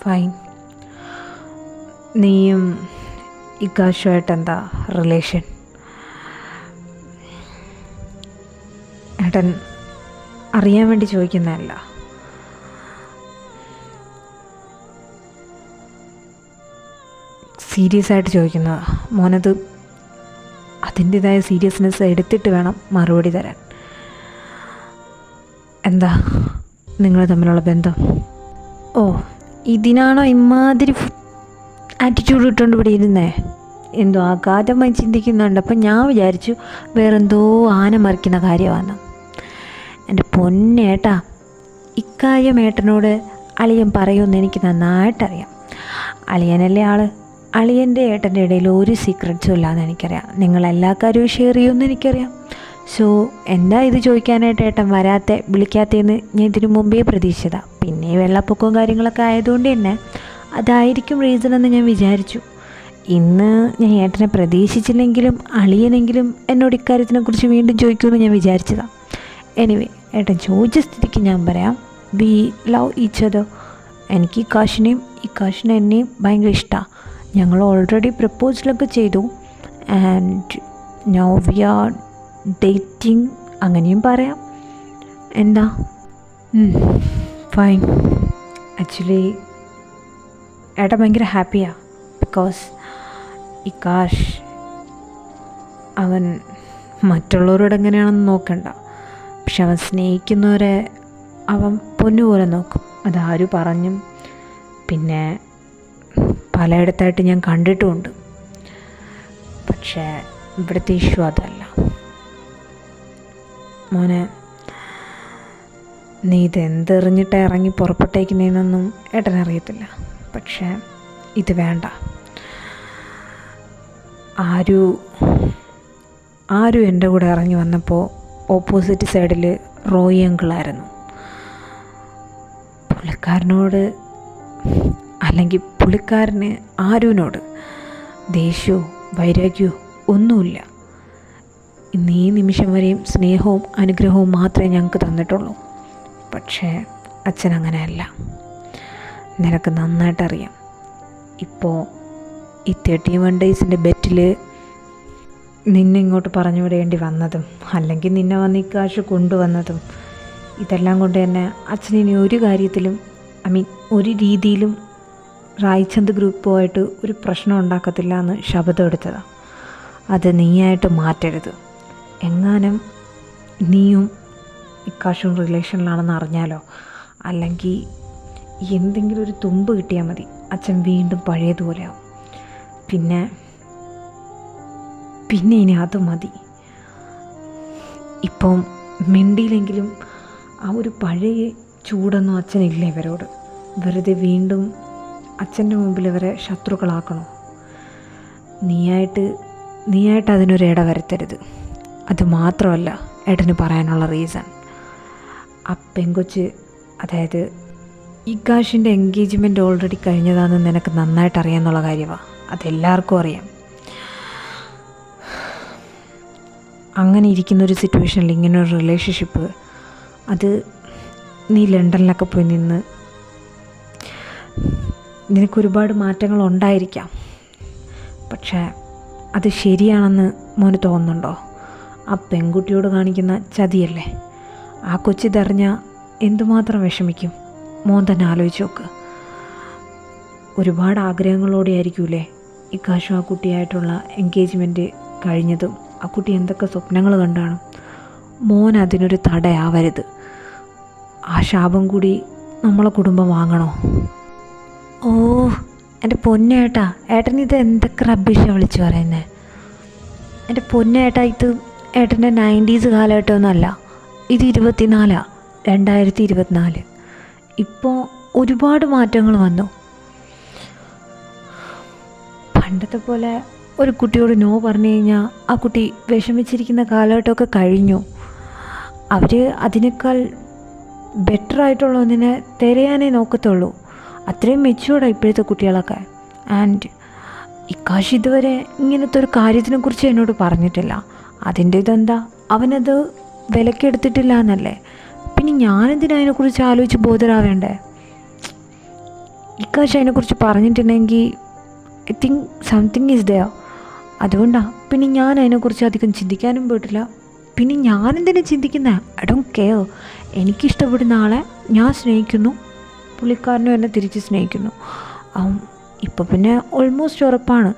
ഫൈൻ. നീയും ഇക്കാശുമായിട്ട് എന്താ റിലേഷൻ? ഏട്ടൻ അറിയാൻ വേണ്ടി ചോദിക്കുന്നതല്ല. സീരിയസ് ആയിട്ട് ചോദിക്കുന്നതാ. മോനത് അതിൻ്റെതായ സീരിയസ്നെസ് എടുത്തിട്ട് വേണം മറുപടി തരാൻ. എന്താ നിങ്ങൾ തമ്മിലുള്ള ബന്ധം? ഓ, ഇതിനാണോ ഇമാതിരി ആറ്റിറ്റ്യൂഡ് ഇട്ടുകൊണ്ട് ഇവിടെ ഇരുന്നേ? എന്തോ അഗാധമായി ചിന്തിക്കുന്നുണ്ട്. അപ്പം ഞാൻ വിചാരിച്ചു വേറെന്തോ ആന മറിക്കുന്ന കാര്യമാണ്. എൻ്റെ പൊന്നേട്ടാ, ഇക്കാര്യം ഏട്ടനോട് അളിയൻ പറയുമെന്ന് എനിക്ക് നന്നായിട്ടറിയാം. അളിയനല്ലേ ആള്. അളിയൻ്റെ ഏട്ടൻ്റെ ഇടയിൽ ഒരു സീക്രട്സും ഇല്ലാന്ന് എനിക്കറിയാം. നിങ്ങളെല്ലാ കാര്യവും ഷെയർ ചെയ്യുമെന്ന് എനിക്കറിയാം. സോ എന്താ ഇത് ചോദിക്കാനായിട്ട് ഏട്ടൻ വിളിക്കാത്തതെന്ന് ഞാൻ ഇതിനു മുമ്പേ പ്രതീക്ഷിച്ചതാണ്. പിന്നെ വെള്ളപ്പൊക്കവും കാര്യങ്ങളൊക്കെ ആയതുകൊണ്ട് തന്നെ അതായിരിക്കും റീസൺ എന്ന് ഞാൻ വിചാരിച്ചു. ഇന്ന് ഞാൻ ഏട്ടനെ പ്രതീക്ഷിച്ചില്ലെങ്കിലും അളിയനെങ്കിലും എന്നോട് ഇക്കാര്യത്തിനെക്കുറിച്ച് വീണ്ടും ചോദിക്കുമെന്ന് ഞാൻ വിചാരിച്ചതാണ്. എനിവേ, ഏട്ടൻ ചോദിച്ച സ്ഥിതിക്ക് ഞാൻ പറയാം, വി ലവ് ഈച്ച് അതർ. എനിക്ക് ഇക്കാശിനെ എന്നെയും ഭയങ്കര ഇഷ്ടമാണ്. ഞങ്ങൾ ഓൾറെഡി പ്രപ്പോസലൊക്കെ ചെയ്തു. And now we are dating, അങ്ങനെയും പറയാം. എന്താ? ഫൈൻ. ആക്ച്വലി ഏട്ടൻ ഭയങ്കര ഹാപ്പിയാണ്. ബിക്കോസ് ഇക്കാശ് അവൻ മറ്റുള്ളവരോട് എങ്ങനെയാണെന്ന് നോക്കണ്ട, പക്ഷെ അവൻ സ്നേഹിക്കുന്നവരെ അവൻ പൊന്നുപോലെ നോക്കും. അതാരും പറഞ്ഞും പിന്നെ പലയിടത്തായിട്ട് ഞാൻ കണ്ടിട്ടുമുണ്ട്. പക്ഷേ ഇവിടുത്തെ ഇഷ്യൂ അതല്ല. മോനെ, നീ ഇതെന്തെറിഞ്ഞിട്ട് ഇറങ്ങി പുറപ്പെട്ടേക്കുന്നതെന്നൊന്നും ഏട്ടനറിയത്തില്ല. പക്ഷേ ഇത് വേണ്ട. ആരും എൻ്റെ കൂടെ ഇറങ്ങി വന്നപ്പോൾ ഓപ്പോസിറ്റ് സൈഡിൽ റോയി അങ്കിളായിരുന്നു. പുള്ളിക്കാരനോട് അല്ലെങ്കിൽ പുള്ളിക്കാരന് ആരുവിനോട് ദേഷ്യവും വൈരാഗ്യവും ഒന്നുമില്ല. ഇന്ന് ഈ നിമിഷം വരെയും സ്നേഹവും അനുഗ്രഹവും മാത്രമേ ഞങ്ങൾക്ക് തന്നിട്ടുള്ളൂ. പക്ഷേ അച്ഛൻ അങ്ങനെയല്ല. നിനക്ക് നന്നായിട്ടറിയാം. ഇപ്പോൾ ഈ 31 ഡേയ്സിൻ്റെ ബെറ്റിൽ നിന്നെ ഇങ്ങോട്ട് പറഞ്ഞു വിടേണ്ടി വന്നതും അല്ലെങ്കിൽ നിന്നെ വന്ന് ഈ കാശ് കൊണ്ടുവന്നതും ഇതെല്ലാം കൊണ്ട് തന്നെ അച്ഛനിനി ഒരു കാര്യത്തിലും ഒരു രീതിയിലും റായ്ചന്ദ് ഗ്രൂപ്പുമായിട്ട് ഒരു പ്രശ്നം ഉണ്ടാക്കത്തില്ല എന്ന് ശപഥം എടുത്തതാണ്. അത് നീയായിട്ട് മാറ്റരുത്. എങ്ങാനും നീയും ഇക്കാശും റിലേഷനിലാണെന്ന് അറിഞ്ഞാലോ, അല്ലെങ്കിൽ എന്തെങ്കിലും ഒരു തുമ്പ് കിട്ടിയാൽ മതി, അച്ഛൻ വീണ്ടും പഴയതുപോലെയാവും. പിന്നെ ഇനി അത് മതി. ഇപ്പം മിണ്ടിയില്ലെങ്കിലും ആ ഒരു പഴയ ചൂടൊന്നും അച്ഛനില്ല ഇവരോട്. വെറുതെ വീണ്ടും അച്ഛൻ്റെ മുമ്പിൽ ഇവരെ ശത്രുക്കളാക്കണോ? നീയായിട്ട് അതിനൊരു ഇട വരുത്തരുത്. അത് മാത്രമല്ല ഏട്ടന് പറയാനുള്ള റീസൺ, ആ പെങ്കൊച്ച്, അതായത് ഇക്കാശിൻ്റെ എൻഗേജ്മെൻറ്റ് ഓൾറെഡി കഴിഞ്ഞതാണെന്ന് നിനക്ക് നന്നായിട്ട് അറിയാമെന്നുള്ള കാര്യമാണ്. അതെല്ലാവർക്കും അറിയാം. അങ്ങനെ ഇരിക്കുന്നൊരു സിറ്റുവേഷനിൽ ഇങ്ങനൊരു റിലേഷൻഷിപ്പ്, അത് നീ ലണ്ടനിലൊക്കെ പോയി നിന്ന് നിനക്കൊരുപാട് മാറ്റങ്ങൾ ഉണ്ടായിരിക്കാം. പക്ഷേ അത് ശരിയാണെന്ന് മോന് തോന്നുന്നുണ്ടോ? ആ പെൺകുട്ടിയോട് കാണിക്കുന്ന ചതിയല്ലേ. ആ കൊച്ചിതറിഞ്ഞാൽ എന്തുമാത്രം വിഷമിക്കും മോൻ തന്നെ ആലോചിച്ച് നോക്ക്. ഒരുപാട് ആഗ്രഹങ്ങളോടെ ആയിരിക്കൂലേ ഈ കാശും ആ കുട്ടിയായിട്ടുള്ള എൻഗേജ്മെൻറ്റ് കഴിഞ്ഞതും. ആ കുട്ടി എന്തൊക്കെ സ്വപ്നങ്ങൾ കണ്ടാണ്. മോൻ അതിനൊരു തടയാവരുത്. ആ ശാപം കൂടി നമ്മളെ കുടുംബം വാങ്ങണോ? ഓ എൻ്റെ പൊന്നേട്ടാ, ഏട്ടൻ ഇത് എന്തൊക്കെ റബ്ബിഷാണ് വിളിച്ച് പറയുന്നത്. എൻ്റെ പൊന്നേട്ടാ, ഇത് ഏട്ടൻ്റെ 90s കാലഘട്ടമൊന്നുമല്ല, ഇത് 2024. ഇപ്പോൾ ഒരുപാട് മാറ്റങ്ങൾ വന്നു. പണ്ടത്തെ പോലെ ഒരു കുട്ടിയോട് നോ പറഞ്ഞു കഴിഞ്ഞാൽ ആ കുട്ടി വിഷമിച്ചിരിക്കുന്ന കാലഘട്ടമൊക്കെ കഴിഞ്ഞു. അവർ അതിനേക്കാൾ ബെറ്ററായിട്ടുള്ള ഒന്നിനെ തിരയാനേ നോക്കത്തുള്ളൂ. അത്രയും മെച്യൂർഡാണ് ഇപ്പോഴത്തെ കുട്ടികളൊക്കെ. ആൻഡ് ഇക്കാശ് ഇതുവരെ ഇങ്ങനത്തെ ഒരു കാര്യത്തിനെ കുറിച്ച് എന്നോട് പറഞ്ഞിട്ടില്ല. അതിൻ്റെ ഇതെന്താ, അവനത് വിലക്കെടുത്തിട്ടില്ല എന്നല്ലേ. പിന്നെ ഞാനെന്തിനാ അതിനെക്കുറിച്ച് ആലോചിച്ച് ബോധരാവേണ്ടേ? ഇക്കാശ് അതിനെക്കുറിച്ച് പറഞ്ഞിട്ടുണ്ടെങ്കിൽ I think something is there. അതുകൊണ്ടാണ് പിന്നെ ഞാൻ അതിനെക്കുറിച്ച് അധികം ചിന്തിക്കാനും പോയിട്ടില്ല. പിന്നെ ഞാനെന്തിനാ ചിന്തിക്കുന്നത്? I don't care. എനിക്കിഷ്ടപ്പെടുന്ന ആളെ ഞാൻ സ്നേഹിക്കുന്നു, പുള്ളിക്കാരനും എന്നെ തിരിച്ച് സ്നേഹിക്കുന്നു. ഇപ്പോൾ പിന്നെ ഓൾമോസ്റ്റ് ഉറപ്പാണ്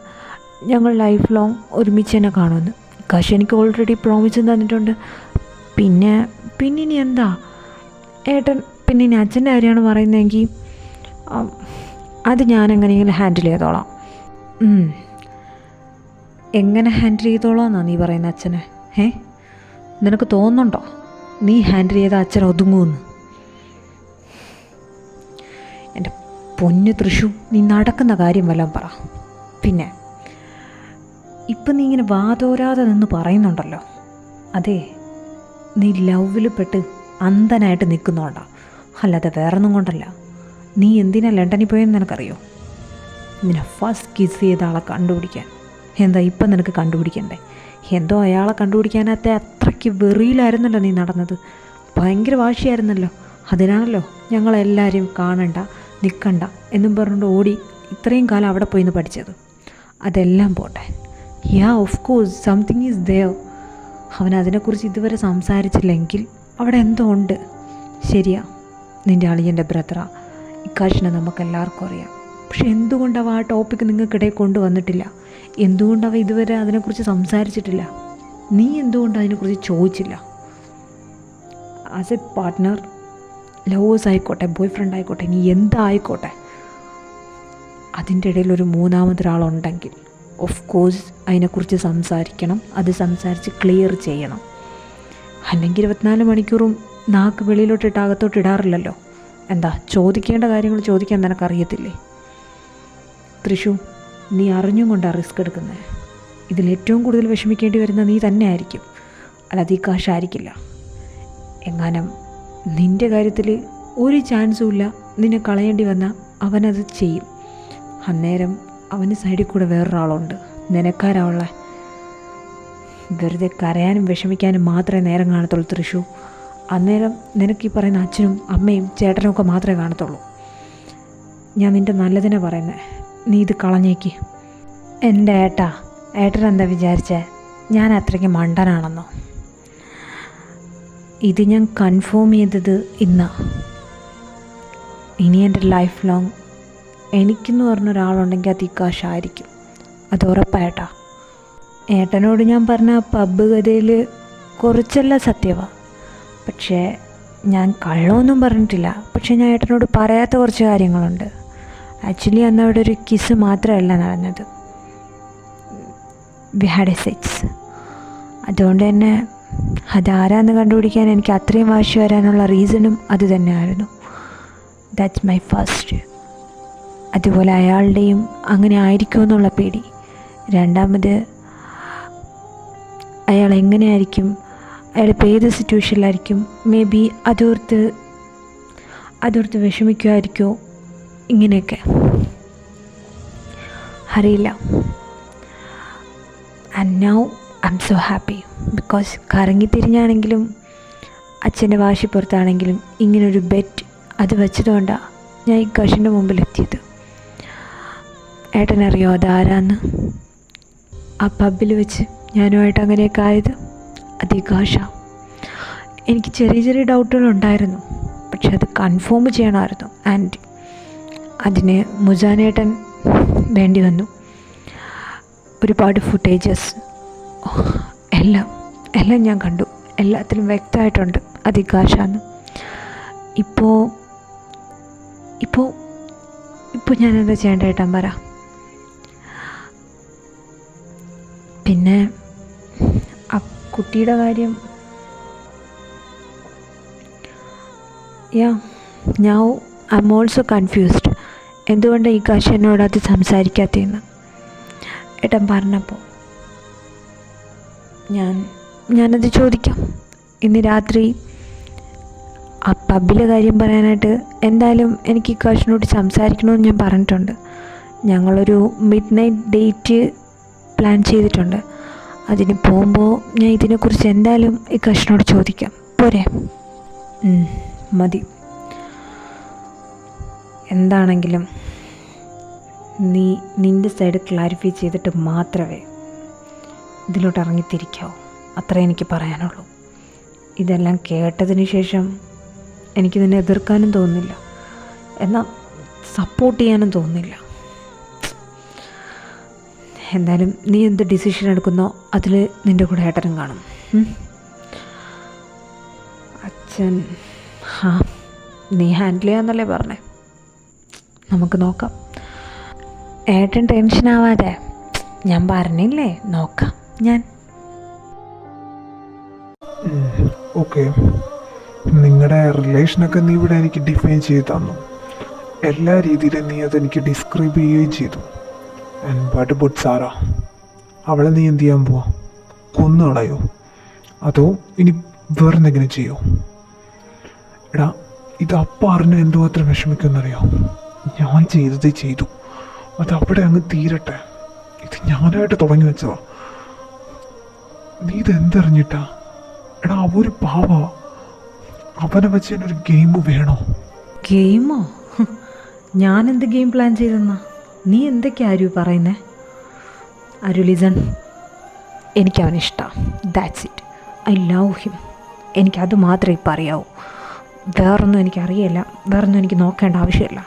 ഞങ്ങൾ ലൈഫ് ലോങ് ഒരുമിച്ച് തന്നെ കാണുമെന്ന്. ഇക്കാശ് എനിക്ക് ഓൾറെഡി പ്രോമിസ് തന്നിട്ടുണ്ട്. പിന്നെ ഇനി എന്താ ഏട്ടൻ, പിന്നെ ഇനി അച്ഛൻ്റെ കാര്യമാണ് പറയുന്നതെങ്കിൽ അത് ഞാൻ എങ്ങനെയെങ്കിലും ഹാൻഡിൽ ചെയ്തോളാം. എങ്ങനെ ഹാൻഡിൽ ചെയ്തോളാം എന്നാണ് നീ പറയുന്നത് അച്ഛനെ? നിനക്ക് തോന്നുന്നുണ്ടോ നീ ഹാൻഡിൽ ചെയ്ത അച്ഛൻ ഒതുങ്ങുമെന്ന്? എൻ്റെ പൊന്നു തൃശു, നീ നടക്കുന്ന കാര്യം വല്ലതും പറ. പിന്നെ ഇപ്പം നീ ഇങ്ങനെ വാതോരാതെ നിന്ന് പറയുന്നുണ്ടല്ലോ, അതെ നീ ലവിൽ പെട്ട് അന്ധനായിട്ട് നിൽക്കുന്നുണ്ടോ? അല്ലാതെ വേറൊന്നും കൊണ്ടല്ല. നീ എന്തിനാ ലണ്ടനിൽ പോയെന്ന് നിനക്കറിയോ? നിന്നെ ഫസ്റ്റ് കിസ് ചെയ്ത ആളെ കണ്ടുപിടിക്കാൻ. എന്താ ഇപ്പം നിനക്ക് കണ്ടുപിടിക്കണ്ടേ? എന്തോ അയാളെ കണ്ടുപിടിക്കാനകത്തെ അത്രയ്ക്ക് വെറിയിലായിരുന്നല്ലോ നീ നടന്നത്. ഭയങ്കര വാശിയായിരുന്നല്ലോ. അതിനാണല്ലോ ഞങ്ങളെല്ലാവരും കാണണ്ട നിൽക്കണ്ട എന്നും പറഞ്ഞുകൊണ്ട് ഓടി ഇത്രയും കാലം അവിടെ പോയിന്ന് പഠിച്ചത്. അതെല്ലാം പോട്ടെ. Of course something is there. അവൻ അതിനെക്കുറിച്ച് ഇതുവരെ സംസാരിച്ചില്ലെങ്കിൽ അവിടെ എന്തോ ഉണ്ട്. ശരിയാ, നിൻ്റെ അളിയൻ്റെ ബ്രദറാ, ഇക്കാശിനെ നമുക്കെല്ലാവർക്കും അറിയാം. പക്ഷെ എന്തുകൊണ്ടവ ആ ടോപ്പിക്ക് നിങ്ങൾക്കിടയിൽ കൊണ്ടുവന്നിട്ടില്ല? എന്തുകൊണ്ടവ ഇതുവരെ അതിനെക്കുറിച്ച് സംസാരിച്ചിട്ടില്ല? നീ എന്തുകൊണ്ട് അതിനെക്കുറിച്ച് ചോദിച്ചില്ല? ആസ് എ പാർട്ട്ണർ, ലവേഴ്സ് ആയിക്കോട്ടെ, ബോയ് ഫ്രണ്ട് ആയിക്കോട്ടെ, നീ എന്തായിക്കോട്ടെ, അതിൻ്റെ ഇടയിൽ ഒരു മൂന്നാമതൊരാളുണ്ടെങ്കിൽ ഓഫ് കോഴ്സ് അതിനെക്കുറിച്ച് സംസാരിക്കണം. അത് സംസാരിച്ച് ക്ലിയർ ചെയ്യണം. അല്ലെങ്കിൽ 24 മണിക്കൂറും നാക്ക് വെളിയിലോട്ടിട്ട് അകത്തോട്ട് ഇടാറില്ലല്ലോ. എന്താ ചോദിക്കേണ്ട കാര്യങ്ങൾ ചോദിക്കാൻ നിനക്കറിയത്തില്ലേ? തൃശു, നീ അറിഞ്ഞും കൊണ്ടാണ് റിസ്ക് എടുക്കുന്നത്. ഇതിലേറ്റവും കൂടുതൽ വിഷമിക്കേണ്ടി വരുന്ന നീ തന്നെ ആയിരിക്കും, അല്ലാതെ ഈ കാശായിരിക്കില്ല. എങ്ങാനും നിൻ്റെ കാര്യത്തിൽ ഒരു ചാൻസും ഇല്ല നിന്നെ കളയേണ്ടി വന്നാൽ അവനത് ചെയ്യും. അന്നേരം അവന് സൈഡിൽ കൂടെ വേറൊരാളുണ്ട്, നിനക്കാരാവുള്ള. വെറുതെ കരയാനും വിഷമിക്കാനും മാത്രമേ നേരം കാണത്തുള്ളൂ തൃശു. അന്നേരം നിനക്ക് ഈ പറയുന്ന അച്ഛനും അമ്മയും ചേട്ടനും ഒക്കെ മാത്രമേ കാണത്തുള്ളൂ. ഞാൻ നിൻ്റെ നല്ലതിനെ പറയുന്നത്, നീ ഇത് കളഞ്ഞേക്ക്. എൻ്റെ ഏട്ടനെന്താ വിചാരിച്ചേ ഞാൻ അത്രയ്ക്ക് മണ്ടനാണെന്നോ? ഇത് ഞാൻ കൺഫേം ചെയ്തത് ഇന്നാണ്. ഇനി എൻ്റെ ലൈഫ് ലോങ് എനിക്കെന്ന് പറഞ്ഞൊരാളുണ്ടെങ്കിൽ അത് ഇക്കാശായിരിക്കും. അത് ഉറപ്പായിട്ടാ. ഏട്ടനോട് ഞാൻ പറഞ്ഞ പബ്ബ് കഥയിൽ കുറച്ചെല്ലാം സത്യമാണ്. പക്ഷേ ഞാൻ കള്ളമൊന്നും പറഞ്ഞിട്ടില്ല. പക്ഷേ ഞാൻ ഏട്ടനോട് പറയാത്ത കുറച്ച് കാര്യങ്ങളുണ്ട്. ആക്ച്വലി അന്ന് അവിടെ ഒരു കിസ് മാത്രമല്ല നടന്നത്, വി ഹാഡ് എ സെക്സ്. അതുകൊണ്ട് തന്നെ അതാരാന്ന് കണ്ടുപിടിക്കാൻ എനിക്ക് അത്രയും വാശി വരാനുള്ള റീസണും അത് തന്നെയായിരുന്നു. That's my first. അതുപോലെ അയാളുടെയും അങ്ങനെ ആയിരിക്കുമെന്നുള്ള പേടി. രണ്ടാമത് അയാൾ എങ്ങനെയായിരിക്കും, അയാളിപ്പോൾ ഏത് സിറ്റുവേഷനിലായിരിക്കും, മേ ബി അതോർത്ത് വിഷമിക്കുമായിരിക്കുമോ, ഇങ്ങനെയൊക്കെ അറിയില്ല. And now I am so happy because കറങ്ങിത്തിരിഞ്ഞാണെങ്കിലും അച്ഛൻ്റെ വാശിപ്പുറത്താണെങ്കിലും ഇങ്ങനൊരു ബെറ്റ് അത് വെച്ചതുകൊണ്ടാണ് ഞാൻ ഈ കഷിൻ്റെ മുമ്പിലെത്തിയത്. ഏട്ടനറിയോ അതാരാന്ന്? ആ പബ്ബിൽ വെച്ച് ഞാനുമായിട്ട് അങ്ങനെയൊക്കെ ആയത് അത് ഈ കാശ. എനിക്ക് ചെറിയ ഡൗട്ടുകളുണ്ടായിരുന്നു, പക്ഷെ അത് കൺഫേം ചെയ്യണമായിരുന്നു. ആൻഡ് അതിന് മുജാനേട്ടൻ വേണ്ടി വന്നു. ഒരുപാട് ഫുട്ടേജസ് എല്ലാം ഞാൻ കണ്ടു. എല്ലാത്തിലും വ്യക്തമായിട്ടുണ്ട് അത് ഈ കാശാന്ന്. ഇപ്പോൾ ഞാനെന്താ ചെയ്യേണ്ട ഏട്ടൻ പറ? പിന്നെ ആ കുട്ടിയുടെ കാര്യം now I am also confused. എന്തുകൊണ്ടാണ് ഈ കാശ് എന്നോട് അത് സംസാരിക്കാത്തതെന്ന് ഏട്ടൻ പറഞ്ഞപ്പോൾ ഞാനത് ചോദിക്കാം. ഇന്ന് രാത്രി ആ പബ്ബിലെ കാര്യം പറയാനായിട്ട് എന്തായാലും എനിക്ക് ഈ കാശിനോട് സംസാരിക്കണമെന്ന് ഞാൻ പറഞ്ഞിട്ടുണ്ട്. ഞങ്ങളൊരു മിഡ് നൈറ്റ് ഡേറ്റ് പ്ലാൻ ചെയ്തിട്ടുണ്ട്. അതിന് പോകുമ്പോൾ ഞാൻ ഇതിനെക്കുറിച്ച് എന്തായാലും ഈ കഷ്ണോട് ചോദിക്കാം. പോരെ? മതി. എന്താണെങ്കിലും നീ നിൻ്റെ സൈഡ് ക്ലാരിഫൈ ചെയ്തിട്ട് മാത്രമേ ഇതിലോട്ട് ഇറങ്ങിത്തിരിക്കാവൂ. അത്രേ എനിക്ക് പറയാനുള്ളൂ. ഇതെല്ലാം കേട്ടതിന് ശേഷം എനിക്ക് നിന്നെ എതിർക്കാനും തോന്നുന്നില്ല, എന്നാൽ സപ്പോർട്ട് ചെയ്യാനും തോന്നുന്നില്ല. എന്തായാലും നീ എന്ത് ഡിസിഷൻ എടുക്കുന്നോ അതിൽ നിൻ്റെ കൂടെ ഏട്ടനും കാണും. അച്ഛൻ നീ ഹാൻഡിൽ ചെയ്യാന്നല്ലേ പറഞ്ഞേ? നമുക്ക് നോക്കാം. ഏട്ടൻ ടെൻഷൻ ആവാതെ, ഞാൻ പറഞ്ഞില്ലേ നോക്കാം. ഞാൻ ഓക്കെ, നിങ്ങളുടെ റിലേഷനൊക്കെ നീ ഇവിടെ എനിക്ക് ഡിഫൈൻ ചെയ്ത് തന്നു. എല്ലാ രീതിയിലും നീ അതെനിക്ക് ഡിസ്ക്രൈബ് ചെയ്യുകയും ചെയ്തു. And what about Sara? അവളെ നീ എന്ത് ചെയ്യാൻ പോവാ? കൊന്നു കളയോ? അതോ ഇനി വേറെ എന്തെങ്കിലും ചെയ്യോ? എടാ, ഇത് അപ്പം അറിഞ്ഞ എന്തുമാത്രം വിഷമിക്കുമെന്നറിയോ? ഞാൻ ചെയ്തത് ചെയ്തു, അത് അവിടെ അങ്ങ് തീരട്ടെ. ഇത് ഞാനായിട്ട് തുടങ്ങി വെച്ചതാ. നീ ഇതെന്തറിഞ്ഞിട്ടാ? എടാ, അവൊരു പാവാ. അവനെ വെച്ച് ഒരു ഗെയിം വേണോ? ഗെയിമോ? ഞാനെന്ത് ഗെയിം പ്ലാൻ ചെയ്തെന്നാ? നീ എന്തൊക്കെയാ ആരു പറയുന്നേ? ആരു ലിസൺ, എനിക്കവനെ ഇഷ്ടമാണ്. That's it. I love him. എനിക്കത് മാത്രമേ ഇപ്പം അറിയാവൂ. വേറൊന്നും എനിക്കറിയില്ല, വേറൊന്നും എനിക്ക് നോക്കേണ്ട ആവശ്യമില്ല.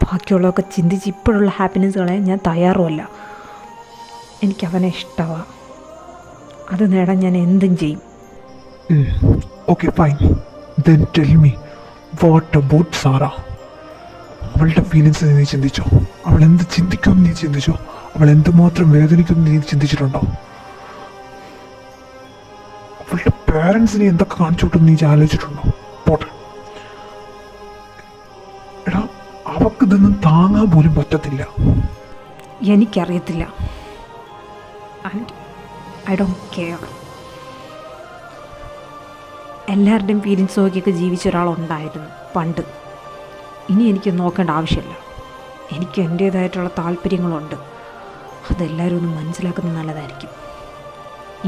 ബാക്കിയുള്ളതൊക്കെ ചിന്തിച്ച് ഇപ്പോഴുള്ള ഹാപ്പിനെസ്സുകളെ ഞാൻ തയ്യാറുമല്ല. എനിക്കവനെ ഇഷ്ടമാണ്. അത് നേടാൻ ഞാൻ എന്തും ചെയ്യും. Okay fine, then tell me what about Sara? അവളുടെ ഫീലിങ്സ് നീ ചിന്തിച്ചോ? അവൾ എന്ത് ചിന്തിക്കും നീ ചിന്തിച്ചോ? അവൾ എന്തുമാത്രം വേദനിക്കും നീ ചിന്തിച്ചിട്ടുണ്ടോ? അവളുടെ പേരൻസ് നീ എന്തൊക്കെ കാണിച്ചു വിട്ടും നീ ആലോചിച്ചിട്ടുണ്ടോ? പോട്ടെ. എടാ, അവൾക്ക് ഇതൊന്നും താങ്ങാൻ പോലും പറ്റത്തില്ല. എനിക്കറിയത്തില്ല. And I don't care. എല്ലാവരുടെയും ഫീലിങ്സ് നോക്കിയൊക്കെ ജീവിച്ച ഒരാളുണ്ടായിരുന്നു പണ്ട്. ഇനി എനിക്ക് നോക്കേണ്ട ആവശ്യമില്ല. എനിക്ക് എൻ്റേതായിട്ടുള്ള താല്പര്യങ്ങളുണ്ട്. അതെല്ലാവരും ഒന്ന് മനസ്സിലാക്കുന്നത് നല്ലതായിരിക്കും.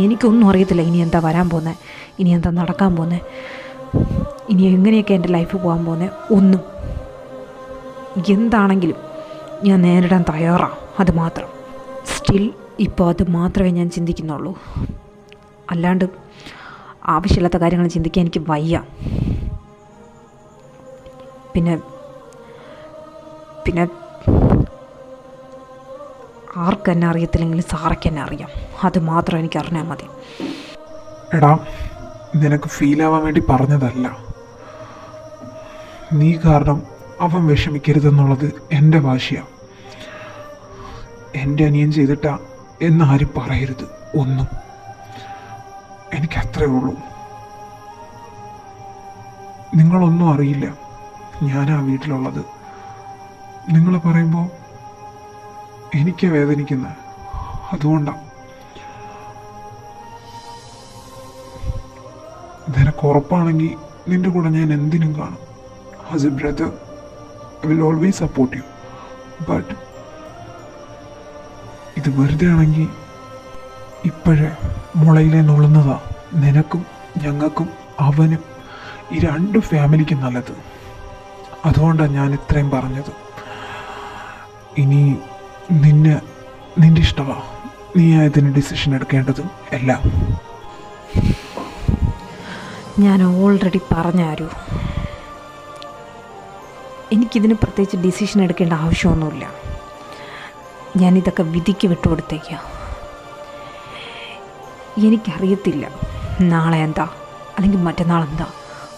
എനിക്കൊന്നും അറിയത്തില്ല ഇനി എന്താ വരാൻ പോകുന്നത്, ഇനി എന്താ നടക്കാൻ പോകുന്നത്, ഇനി എങ്ങനെയൊക്കെ എൻ്റെ ലൈഫ് പോകാൻ പോകുന്നത്. ഒന്നും. എന്താണെങ്കിലും ഞാൻ നേരിടാൻ തയ്യാറാണ്. അത് മാത്രം. സ്റ്റിൽ ഇപ്പോൾ അത് മാത്രമേ ഞാൻ ചിന്തിക്കുന്നുള്ളൂ. അല്ലാണ്ട് ആവശ്യമില്ലാത്ത കാര്യങ്ങൾ ചിന്തിക്കാൻ എനിക്ക് വയ്യ. പിന്നെ പിന്നെ ആർക്കെന്നെ അറിയത്തില്ലെങ്കിലും സാറയ്ക്ക് എന്നെ അറിയാം. അത് മാത്രം എനിക്ക് അറിഞ്ഞാൽ മതി. എടാ, നിനക്ക് ഫീൽ ആവാൻ വേണ്ടി പറഞ്ഞതല്ല. നീ കാരണം അവൻ വിഷമിക്കരുതെന്നുള്ളത് എൻ്റെ വാശിയാണ്. എൻ്റെ അനിയൻ ചെയ്തിട്ടാ എന്നാരും പറയരുത് ഒന്നും. എനിക്കത്രേ ഉള്ളൂ. നിങ്ങളൊന്നും അറിയില്ല ഞാനാ വീട്ടിലുള്ളത്. നിങ്ങൾ പറയുമ്പോൾ എനിക്ക് വേദനിക്കുന്നത് അതുകൊണ്ടാണ്. നിനക്ക് ഉറപ്പാണെങ്കിൽ നിൻ്റെ കൂടെ ഞാൻ എന്തിനും കാണും. As A brother I will always support you. But ഇത് വെറുതെ ആണെങ്കിൽ ഇപ്പോഴേ മുളയിലെ നുള്ളുന്നതാ നിനക്കും ഞങ്ങൾക്കും അവനും ഈ രണ്ട് ഫാമിലിക്കും നല്ലത്. അതുകൊണ്ടാണ് ഞാൻ ഇത്രയും പറഞ്ഞത്. ഇനി നിന്റെ ഇഷ്ടമാണ്. നീ അതിന് ഡിസിഷൻ എടുക്കേണ്ടതും എല്ലാം. ഞാൻ ഓൾറെഡി പറഞ്ഞാരു, എനിക്കിതിന് പ്രത്യേകിച്ച് ഡിസിഷൻ എടുക്കേണ്ട ആവശ്യമൊന്നുമില്ല. ഞാനിതൊക്കെ വിധിക്ക് വിട്ടുകൊടുത്തേക്കാം. എനിക്കറിയത്തില്ല നാളെ എന്താ, അല്ലെങ്കിൽ മറ്റന്നാൾ എന്താ,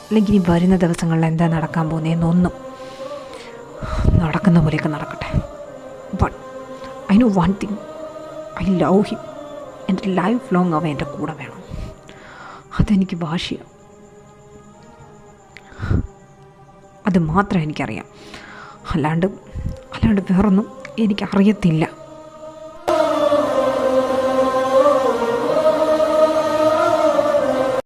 അല്ലെങ്കിൽ ഇനി വരുന്ന ദിവസങ്ങളിൽ എന്താ നടക്കാൻ പോകുന്നതെന്നൊന്നും. നടക്കുന്ന പോലെയൊക്കെ നടക്കട്ടെ. But I know one thing, I love him. എൻ്റെ ലൈഫ് ലോങ് അവൻ എൻ്റെ കൂടെ വേണം. അതെനിക്ക് വാശിയാണ്. അത് മാത്രം എനിക്കറിയാം. അല്ലാണ്ട് വേറൊന്നും എനിക്കറിയത്തില്ല.